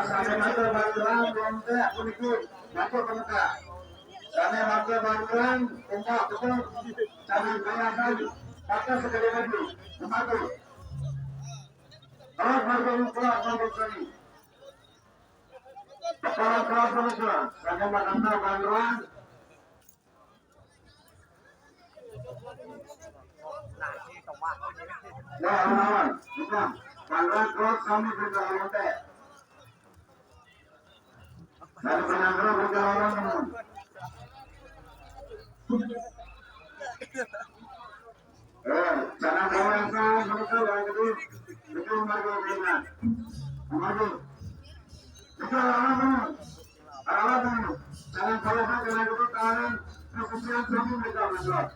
Sampai mata bantuan belum teh aku ikut masuk ke muka. Sampai mata bantuan umpak betul. Jangan kayakan kata sekali lagi. Maju. Terus maju pulang sampai sini. Keras semua. Sampai mata bantuan. Ya, lawan. Bukan. Bantuan terus kami berjalan teh. Dan penanggung berjalan umum. Jangan bawa yang betul yang itu maju dengan maju. Itu alamat jangan bawa yang itu tangan kesucian kamu mereka betul.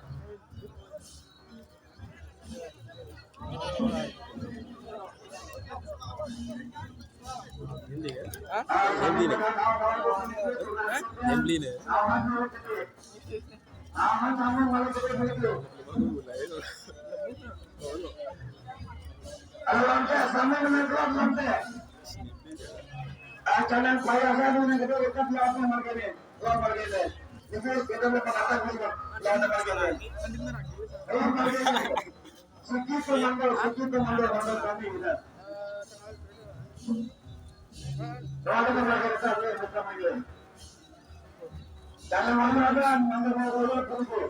Emily nih. Emily nih. Aman kamu malah begitu. Lantai sama dengan kelas lantai. Jangan payah dengan kita dekat lawan margane. Lawan margane. Itu kita berkata juga lawan margane. Lawan margane. Sekitu mandor kami kita. Lawan margane saja kita margane. Jangan mandor mandor tunggu.